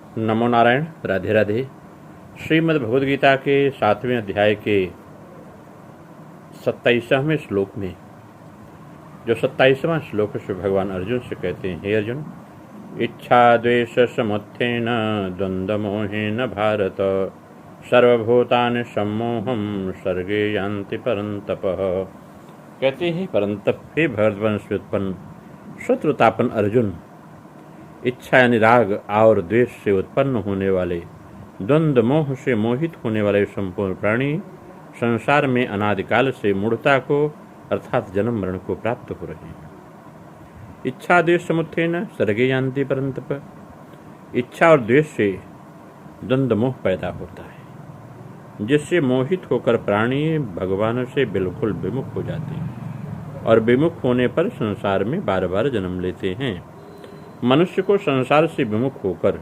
नमो नारायण। राधे राधे। श्रीमद् भगवद गीता के 7वें अध्याय के 27वें श्लोक में जो 27वां श्लोक से भगवान अर्जुन से कहते हैं, हे अर्जुन, इच्छा द्वेष समुत्थेन द्वंद्व मोहेन भारत सर्वभूतानि सम्मोहम सर्गे यान्ति परंतप। कहते हैं, परंतप हे भरतवंश उत्पन्न शत्रुतापन अर्जुन, इच्छा यानी राग और द्वेष से उत्पन्न होने वाले, द्वंद्व मोह से मोहित होने वाले संपूर्ण प्राणी संसार में अनादिकाल से मूढ़ता को अर्थात जन्म मरण को प्राप्त हो रहे हैं। इच्छा द्वेष समुत्थेन सर्गे यान्ति परंतप। इच्छा और द्वेष से द्वंद्व मोह पैदा होता है, जिससे मोहित होकर प्राणी भगवान से बिल्कुल विमुख हो जाते हैं और विमुख होने पर संसार में बार बार जन्म लेते हैं। मनुष्य को संसार से विमुख होकर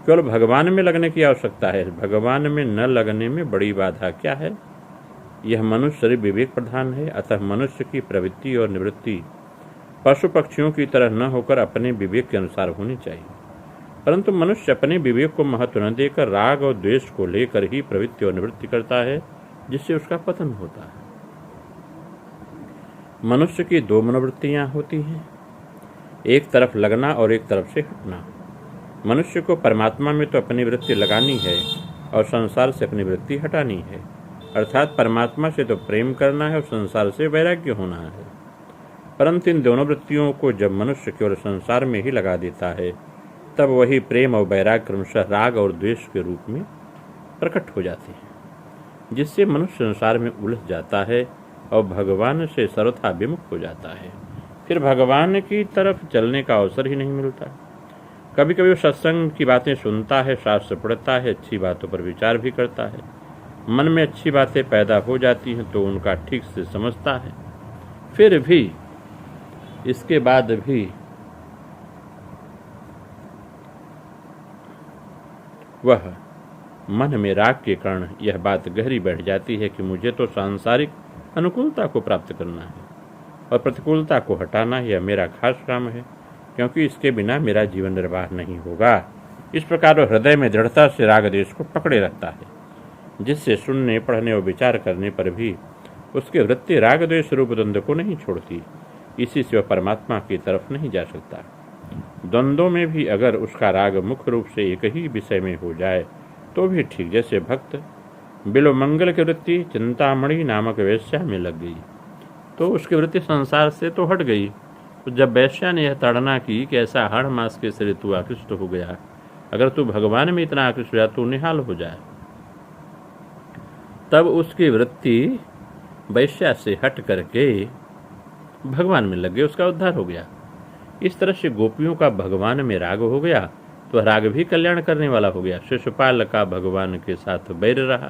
केवल भगवान में लगने की आवश्यकता है। भगवान में न लगने में बड़ी बाधा क्या है? यह मनुष्य शरीर विवेक प्रधान है, अतः मनुष्य की प्रवृत्ति और निवृत्ति पशु पक्षियों की तरह न होकर अपने विवेक के अनुसार होनी चाहिए। परंतु मनुष्य अपने विवेक को महत्व न देकर राग और द्वेष को लेकर ही प्रवृत्ति और निवृत्ति करता है, जिससे उसका पतन होता है। मनुष्य की दो मनोवृत्तियां होती हैं, एक तरफ लगना और एक तरफ से हटना। मनुष्य को परमात्मा में तो अपनी वृत्ति लगानी है और संसार से अपनी वृत्ति हटानी है, अर्थात परमात्मा से तो प्रेम करना है और संसार से वैराग्य होना है। परंतु इन दोनों वृत्तियों को जब मनुष्य केवल संसार में ही लगा देता है, तब वही प्रेम और वैराग्य क्रमशः राग और द्वेष के रूप में प्रकट हो जाते हैं, जिससे मनुष्य संसार में उलझ जाता है और भगवान से सर्वथा विमुख हो जाता है। फिर भगवान की तरफ चलने का अवसर ही नहीं मिलता। कभी कभी वो सत्संग की बातें सुनता है, शास्त्र पढ़ता है, अच्छी बातों पर विचार भी करता है, मन में अच्छी बातें पैदा हो जाती हैं तो उनका ठीक से समझता है। फिर भी इसके बाद भी वह मन में राग के कारण यह बात गहरी बैठ जाती है कि मुझे तो सांसारिक अनुकूलता को प्राप्त करना है और प्रतिकूलता को हटाना यह मेरा खास काम है, क्योंकि इसके बिना मेरा जीवन निर्वाह नहीं होगा। इस प्रकार हृदय में दृढ़ता से राग देश को पकड़े रहता है, जिससे सुनने, पढ़ने और विचार करने पर भी उसकी वृत्ति राग द्वेष रूप द्वंद्व को नहीं छोड़ती। इसी से वह परमात्मा की तरफ नहीं जा सकता। द्वंद्वों में भी अगर उसका राग मुख्य रूप से एक ही विषय में हो जाए तो भी ठीक। जैसे भक्त बिल्वमंगल की वृत्ति चिंतामणि नामक वेश्या में लग गई तो उसकी वृत्ति संसार से तो हट गई। तो जब वैश्या ने यह ताड़ना की कि ऐसा हाड़ मास के सिरे तू आकृष्ट हो गया, अगर तू भगवान में इतना आकृष्ट हो जाए तो निहाल हो जाए, तब उसकी वृत्ति वैश्या से हट करके भगवान में लग गई, उसका उद्धार हो गया। इस तरह से गोपियों का भगवान में राग हो गया तो राग भी कल्याण करने वाला हो गया। शिशुपाल का भगवान के साथ बैर रहा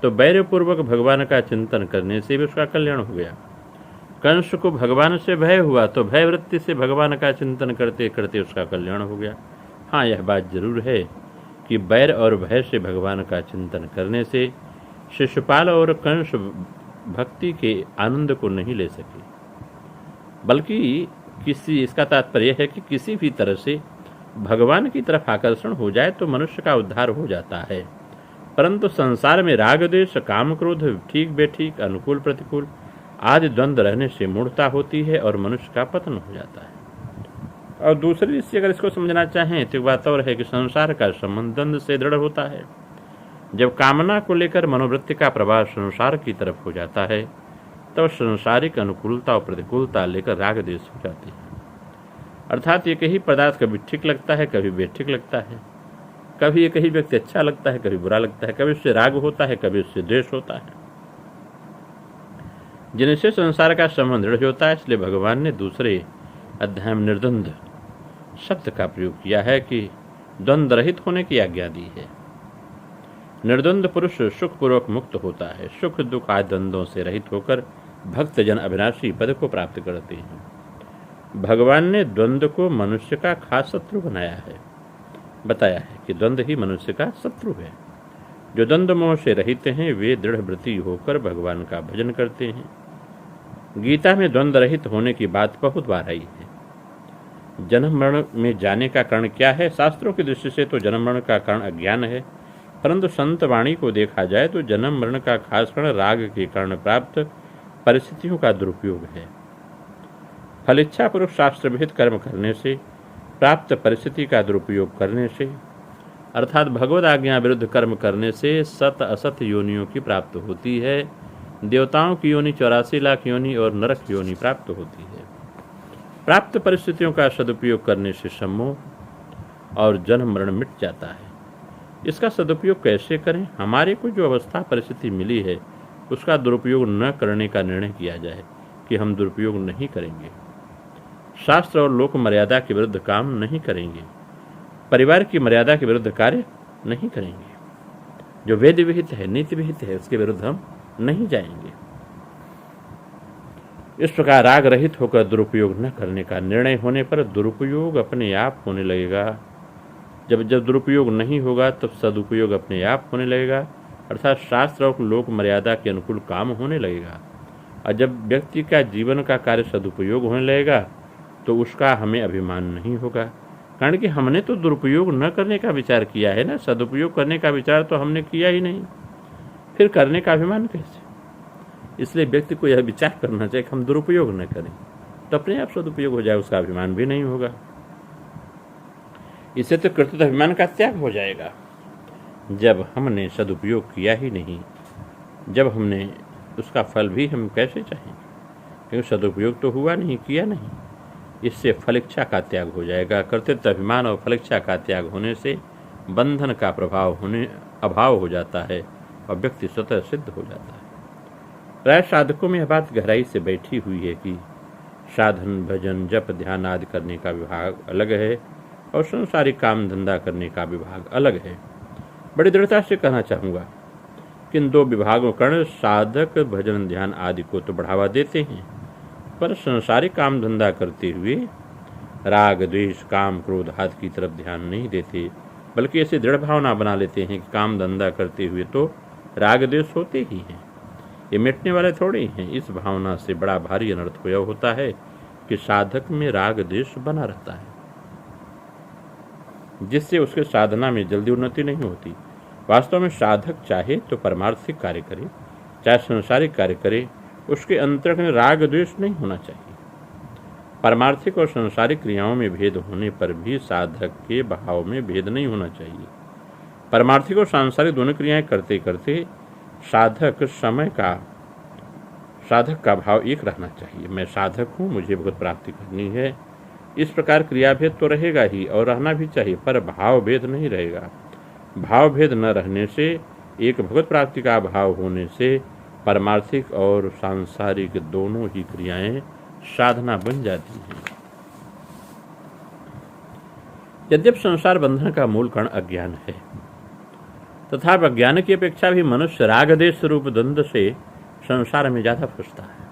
तो बैर पूर्वक भगवान का चिंतन करने से भी उसका कल्याण हो गया। कंस को भगवान से भय हुआ तो भय वृत्ति से भगवान का चिंतन करते करते उसका कल्याण हो गया। हाँ, यह बात जरूर है कि बैर और भय से भगवान का चिंतन करने से शिशुपाल और कंस भक्ति के आनंद को नहीं ले सके, बल्कि इसका तात्पर्य है कि किसी भी तरह से भगवान की तरफ आकर्षण हो जाए तो मनुष्य का उद्धार हो जाता है। परंतु संसार में राग द्वेष, काम क्रोध, ठीक बेठीक, अनुकूल प्रतिकूल आदि द्वंद्व रहने से मूढ़ता होती है और मनुष्य का पतन हो जाता है। और दूसरी दृष्टि अगर इसको समझना चाहें तो एक बात और है कि संसार का संबंध द्वंद्व से दृढ़ होता है। जब कामना को लेकर मनोवृत्ति का प्रवाह संसार की तरफ हो जाता है तो संसारिक अनुकूलता और प्रतिकूलता लेकर राग द्वेष हो जाती है। अर्थात एक ही पदार्थ कभी ठीक लगता है, कभी बेठीक लगता है, कभी एक ही व्यक्ति अच्छा लगता है, कभी बुरा लगता है, कभी उससे राग होता है, कभी उससे द्वेष होता है, जिनसे संसार का संबंध दृढ़ होता है। इसलिए भगवान ने दूसरे अध्याय में निर्द्वंद शब्द का प्रयोग किया है कि द्वंद्व रहित होने की आज्ञा दी है। निर्द्वंद पुरुष सुखपूर्वक मुक्त होता है, सुख दुख आदि द्वंद्वों से रहित होकर भक्तजन अविनाशी पद को प्राप्त करते हैं। भगवान ने द्वंद्व को मनुष्य का खास शत्रु बनाया है, बताया है कि द्वंद्व ही मनुष्य का शत्रु है। जो द्वंद्व मोह से रहित हैं वे दृढ़ व्रती होकर भगवान का भजन करते हैं। गीता में द्वंद्व रहित होने की बात बहुत बार आई है। जन्म मरण में जाने का कारण क्या है? शास्त्रों की दृष्टि से तो जन्म मरण का कारण अज्ञान है, परंतु संत वाणी को देखा जाए तो जन्म मरण का खास कारण राग के कारण प्राप्त परिस्थितियों का दुरुपयोग है। फलिच्छापूर्वक शास्त्रविहित कर्म करने से, प्राप्त परिस्थिति का दुरुपयोग करने से, अर्थात भगवद आज्ञा विरुद्ध कर्म करने से सत असत योनियों की प्राप्त होती है। देवताओं की योनि 84 लाख योनि और नरक योनि प्राप्त होती है। प्राप्त परिस्थितियों का सदुपयोग करने से सम्मोह और जन्म मरण मिट जाता है। इसका सदुपयोग कैसे करें? हमारे को जो अवस्था परिस्थिति मिली है उसका दुरुपयोग न करने का निर्णय किया जाए कि हम दुरुपयोग नहीं करेंगे। शास्त्र और लोक मर्यादा के विरुद्ध काम नहीं करेंगे, परिवार की मर्यादा के विरुद्ध कार्य नहीं करेंगे, जो वेद विहित है, नीति विहित है, उसके विरुद्ध हम नहीं जाएंगे। इस प्रकार राग रहित होकर दुरुपयोग न करने का निर्णय होने पर दुरुपयोग अपने आप होने लगेगा। जब दुरुपयोग नहीं होगा तब सदुपयोग अपने आप होने लगेगा, अर्थात शास्त्र और लोक मर्यादा के अनुकूल काम होने लगेगा। और जब व्यक्ति का जीवन का कार्य सदुपयोग होने लगेगा तो उसका हमें अभिमान नहीं होगा, कारण कि हमने तो दुरुपयोग न करने का विचार किया है ना, सदुपयोग करने का विचार तो हमने किया ही नहीं, फिर करने का अभिमान कैसे? इसलिए व्यक्ति को यह विचार करना चाहिए कि हम दुरुपयोग न करें, तो अपने आप सदुपयोग हो जाए, उसका अभिमान भी नहीं होगा। इससे तो कर्तृत्व अभिमान का त्याग हो जाएगा। जब हमने सदुपयोग किया ही नहीं, जब हमने उसका फल भी हम कैसे चाहेंगे, क्योंकि सदुपयोग तो हुआ नहीं, किया नहीं। इससे फलिच्छा का त्याग हो जाएगा। कर्तृत्व अभिमान और फलिच्छा का त्याग होने से बंधन का अभाव हो जाता है और व्यक्ति स्वतः सिद्ध हो जाता है। प्राय साधकों में यह बात गहराई से बैठी हुई है कि साधन, भजन, जप, ध्यान आदि करने का विभाग अलग है और संसारिक काम धंधा करने का विभाग अलग है। बड़ी दृढ़ता से कहना चाहूँगा कि इन दो विभागों कारण साधक भजन ध्यान आदि को तो बढ़ावा देते हैं, पर संसारिक काम धंधा करते हुए राग द्वेष काम क्रोध आदि की तरफ ध्यान नहीं देते, बल्कि ऐसी दृढ़ भावना बना लेते हैं कि काम धंधा करते हुए तो राग द्वेष होते ही हैं, ये मिटने वाले थोड़े ही हैं। इस भावना से बड़ा भारी अनर्थ यह होता है कि साधक में राग द्वेष बना रहता है, जिससे उसके साधना में जल्दी उन्नति नहीं होती। वास्तव में साधक चाहे तो परमार्थिक कार्य करे, चाहे संसारिक कार्य करे, उसके अंतर्गत में राग द्वेष नहीं होना चाहिए। परमार्थिक और संसारिक क्रियाओं में भेद होने पर भी साधक के भाव में भेद नहीं होना चाहिए। परमार्थिक और सांसारिक दोनों क्रियाएं करते करते साधक का भाव एक रहना चाहिए। मैं साधक हूँ, मुझे भगवत प्राप्ति करनी है, इस प्रकार क्रियाभेद तो रहेगा ही और रहना भी चाहिए, पर भाव भेद नहीं रहेगा। भाव भेद न रहने से, एक भगवत प्राप्ति का भाव होने से परमार्थिक और सांसारिक दोनों ही क्रियाएं साधना बन जाती हैं। यद्यप संसार बंधन का मूल कारण अज्ञान है, तथा अज्ञान की अपेक्षा भी मनुष्य राग देश रूप द्वंद्व से संसार में ज्यादा फंसता है।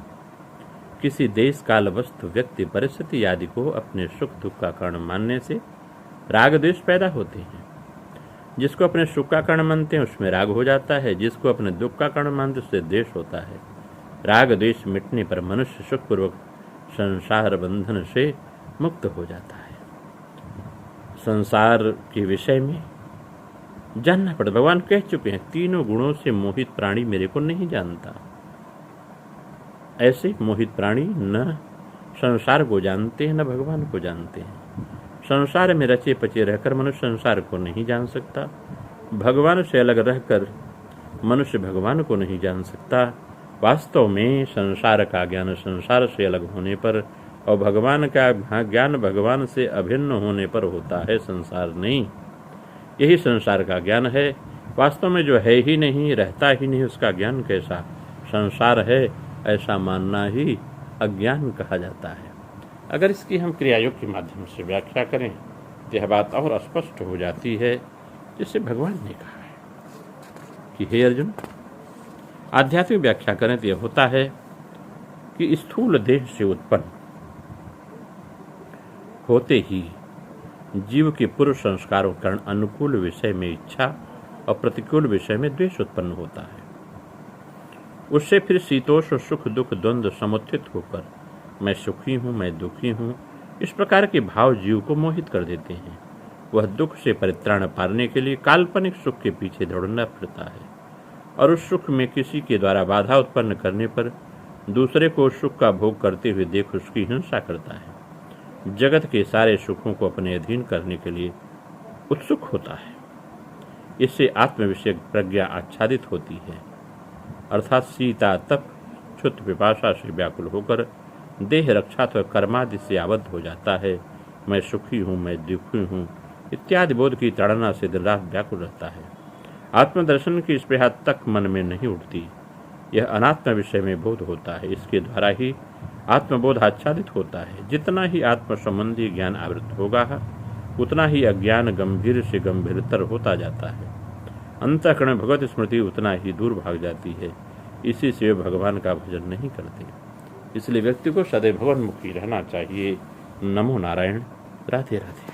किसी देश काल वस्तु व्यक्ति परिस्थिति आदि को अपने सुख दुख का कारण मानने से राग द्वेष पैदा होते हैं। जिसको अपने सुख का कारण मानते हैं उसमें राग हो जाता है, जिसको अपने दुख का कारण मानते उससे द्वेष होता है। राग द्वेष मिटने पर मनुष्य सुखपूर्वक संसार बंधन से मुक्त हो जाता है। संसार के विषय में जानना पड़ता। भगवान कह चुके हैं, तीनों गुणों से मोहित प्राणी मेरे को नहीं जानता। ऐसे मोहित प्राणी न संसार को जानते हैं, न भगवान को जानते हैं। संसार में रचे पचे रहकर मनुष्य संसार को नहीं जान सकता, भगवान से अलग रहकर मनुष्य भगवान को नहीं जान सकता। वास्तव में संसार का ज्ञान संसार से अलग होने पर और भगवान का ज्ञान भगवान से अभिन्न होने पर होता है, संसार नहीं। यही संसार का ज्ञान है। वास्तव में जो है ही नहीं, रहता ही नहीं, उसका ज्ञान कैसा? संसार है ऐसा मानना ही अज्ञान कहा जाता है। अगर इसकी हम क्रियायोग के माध्यम से व्याख्या करें तो यह बात और स्पष्ट हो जाती है, जिससे भगवान ने कहा है कि हे अर्जुन, आध्यात्मिक व्याख्या करें तो यह होता है कि स्थूल देह से उत्पन्न होते ही जीव के पूर्व संस्कारों के कारण अनुकूल विषय में इच्छा और प्रतिकूल विषय में द्वेष उत्पन्न होता है। उससे फिर शीतोष और सुख दुख द्वंद्व समुत्थित होकर मैं सुखी हूँ, मैं दुखी हूँ, इस प्रकार के भाव जीव को मोहित कर देते हैं। वह दुख से परित्राण पाने के लिए काल्पनिक सुख के पीछे दौड़ना पड़ता है और उस सुख में किसी के द्वारा बाधा उत्पन्न करने पर दूसरे को उस सुख का भोग करते हुए देख उसकी हिंसा करता है। जगत के सारे सुखों को अपने अधीन करने के लिए उत्सुक होता है। इससे आत्मविषयक प्रज्ञा आच्छादित होती है, अर्थात सीता तप क्षुत पिपासा से व्याकुल होकर देह रक्षा तो कर्मादि से आबद्ध हो जाता है। मैं सुखी हूँ, मैं दुखी हूँ इत्यादि बोध की ताड़ना से दिन रात व्याकुल रहता है। आत्मदर्शन की स्पृहा तक मन में नहीं उठती। यह अनात्म विषय में बोध होता है। इसके द्वारा ही आत्मबोध आच्छादित होता है। जितना ही आत्म संबंधी ज्ञान आवृत होगा उतना ही अज्ञान गंभीर से गंभीरतर होता जाता है। अंतःकरण भगवत स्मृति उतना ही दूर भाग जाती है। इसी से वे भगवान का भजन नहीं करते। इसलिए व्यक्ति को सदैव भगवानमुखी रहना चाहिए। नमो नारायण। राधे राधे।